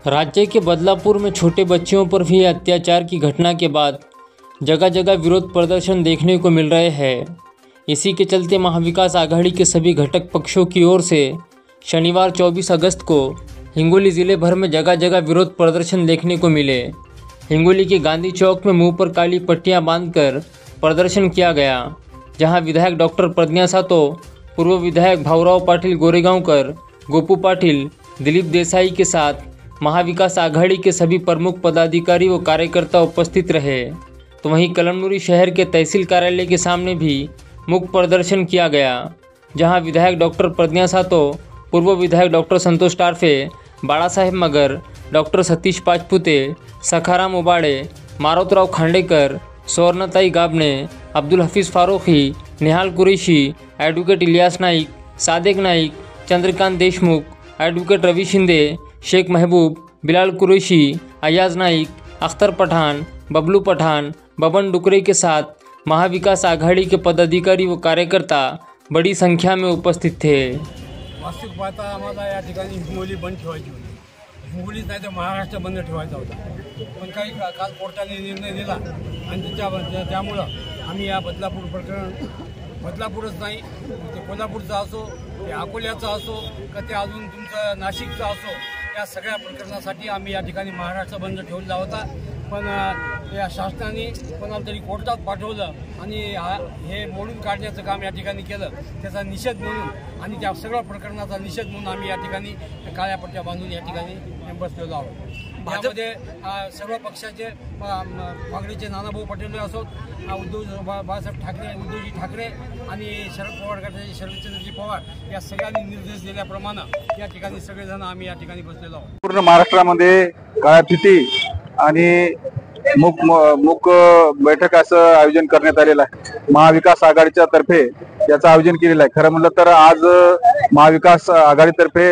राज्य के बदलापुर में छोटे बच्चियों पर हुए अत्याचार की घटना के बाद जगह जगह विरोध प्रदर्शन देखने को मिल रहे हैं। इसी के चलते महाविकास आघाड़ी के सभी घटक पक्षों की ओर से शनिवार 24 अगस्त को हिंगोली ज़िले भर में जगह जगह विरोध प्रदर्शन देखने को मिले। हिंगोली के गांधी चौक में मुंह पर काली पट्टियां बांधकर प्रदर्शन किया गया, जहां विधायक डॉक्टर प्रज्ञा सातो, पूर्व विधायक भाऊराव पाटिल गोरेगांवकर, गोपू पाटिल, दिलीप देसाई के साथ महाविकास आघाड़ी के सभी प्रमुख पदाधिकारी व कार्यकर्ता उपस्थित रहे। तो वहीं कलमनुरी शहर के तहसील कार्यालय के सामने भी मुख्य प्रदर्शन किया गया, जहां विधायक डॉक्टर प्रज्ञा सातो, पूर्व विधायक डॉक्टर संतोष टारफे, बाळा साहेब मगर, doctor Satish Pachpute, Sakharam Ubale, Marotrao Khandekar, स्वर्णताई गाबणे, Abdul Hafeez फारोखी, Nehal Qureshi, advocate Ilyas Naik, Sadek Naik, Chandrakant Deshmukh, advocate रवी शिंदे, शेख महबूब, बिलाल कुरेशी, अयाज नाईक, अख्तर पठान, बबलू पठान, बबन डुकरे के साथ महाविकास आघाड़ी के पदाधिकारी व कार्यकर्ता बड़ी संख्या में उपस्थित थे। वास्तविक पाहता आम्हाला या ठिकाणी हिंगोली बंद ठेवायची होती, हिंगोलीच नाही तर महाराष्ट्र बंद ठेवायचा होता। पण काही काल कोर्टाने निर्णय दिला आणि त्यामुळं आम्ही या बदलापूरच नाही, ते कोल्हापूरचा असो, ते अकोल्याचा असो, का ते अजून तुमचं नाशिकचा असो, या सगळ्या प्रकरणासाठी आम्ही या ठिकाणी महाराष्ट्र बंद ठेवला होता। पण या शासनाने कोणाला तरी कोर्टात पाठवलं आणि हे मोडून काढण्याचं काम या ठिकाणी केलं। त्याचा निषेध म्हणून आणि त्या सगळ्या प्रकरणाचा निषेध म्हणून आम्ही या ठिकाणी काळ्या पट्ट्या बांधून या ठिकाणी बसलेलो आहोत। यामध्ये सर्व पक्षाचे काँग्रेसचे नानाभाऊ पटेल असोत, बाळासाहेब ठाकरे, उद्धवजी ठाकरे आणि शरद पवार गटाचे शरदचंद्रजी पवार या सगळ्यांनी निर्देश दिल्याप्रमाणे या ठिकाणी सगळेजण आम्ही या ठिकाणी बसलेलो आहोत। पूर्ण महाराष्ट्रामध्ये काळ्या फिती आणि मूक बैठक असं आयोजन करण्यात आलेलं आहे। महाविकास आघाडीच्या तर्फे याचं आयोजन केलेलं आहे। खरं म्हणलं तर आज महाविकास आघाडीतर्फे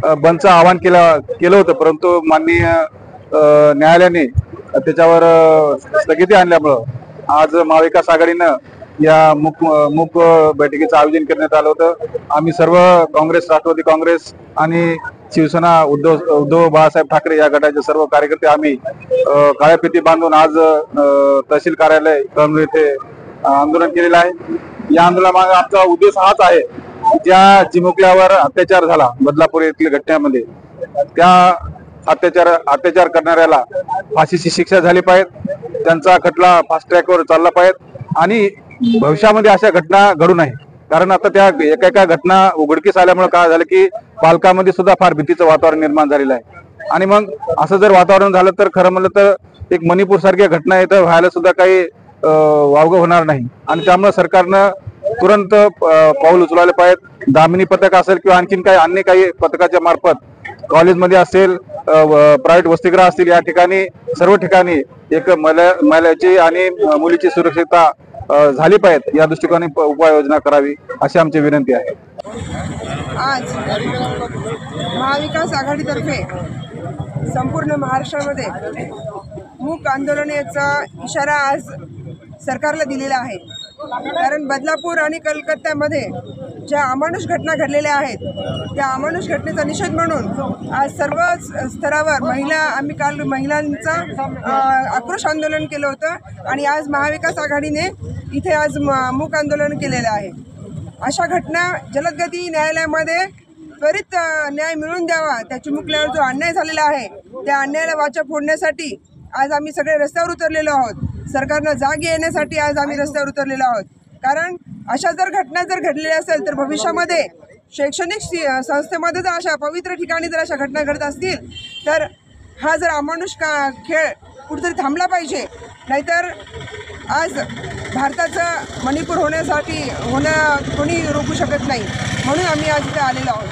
बंदचं आवाहन केलं होतं, परंतु माननीय न्यायालयाने त्याच्यावर स्थगिती आणल्यामुळं आज महाविकास आघाडीनं या मूक बैठकीचं आयोजन करण्यात आलं होतं। आम्ही सर्व काँग्रेस, राष्ट्रवादी काँग्रेस आणि शिवसेना, उद्धव बाळासाहेब ठाकरे या गटाचे सर्व कार्यकर्ते आम्ही काळ्या फिती बांधून आज तहसील कार्यालय कळमनुरी येथे आंदोलन केलेलं आहे। या आंदोलनामागे आमचा उद्देश हाच आहे, ज्या चिमुकल्यावर अत्याचार झाला बदलापूर येथील घटनेमध्ये, त्या अत्याचार करणाऱ्याला फाशीची शिक्षा झाली पाहिजे, त्यांचा खटला फास्ट ट्रॅकवर चालला पाहिजे आणि भविष्यामध्ये अशा घटना घडू नये। कारण आता त्या एका घटना उघडकीस आल्यामुळे काय झालं की पालकांमध्ये सुद्धा फार भीतीचं वातावरण निर्माण झालेलं आहे आणि मग असं जर वातावरण झालं तर खरं म्हणलं तर एक मणिपूर सारख्या घटना इथं व्हायला सुद्धा काही वावगं होणार नाही आणि त्यामुळे सरकारनं तुरंत पाऊल उचलायला पाहिजे। दामिनी पथक असेल किंवा आणखीन काही अन्य काही पथकाच्या मार्फत कॉलेजमध्ये असेल, प्रायव्हेट वसतिगृह असतील, या ठिकाणी सर्व ठिकाणी एक महिलेची आणि मुलीची सुरक्षितता झाली पाहिजे, या दृष्टिकोनाने उपाययोजना करावी अशी आमची विनंती आहे। आज महाविकास आघाडीतर्फे संपूर्ण महाराष्ट्रामध्ये मूक आंदोलनाचा इशारा आज सरकारला दिलेला आहे। कारण बदलापूर आणि कलकत्त्यामध्ये ज्या अमानुष घटना घडलेल्या आहेत, त्या अमानुष घटनेचा निषेध म्हणून आज सर्व स्तरावर आम्ही काल महिलांचा आक्रोश आंदोलन केलं होतं आणि आज महाविकास आघाडीने इथे आज मूक आंदोलन केलेलं आहे। अशा घटना जलदगती न्यायालयामध्ये त्वरित न्याय मिळवून द्यावा, त्या चिमुकल्यावर जो अन्याय झालेला आहे त्या अन्यायाला वाचा फोडण्यासाठी आज आम्ही सगळे रस्त्यावर उतरलेलो आहोत। सरकारनं जाग येण्यासाठी आज आम्ही रस्त्यावर उतरलेलो आहोत। कारण अशा जर घटना जर घडलेल्या असेल तर भविष्यामध्ये शैक्षणिक संस्थेमध्ये जर अशा पवित्र ठिकाणी जर अशा घटना घडत असतील तर हा जर अमानुष खेळ कुठेतरी थांबला पाहिजे, नाहीतर आज भारताचं मणिपूर होण्यासाठी कोणी रोखू शकत नाही। म्हणून आम्ही आज इथे आलेलो आहोत।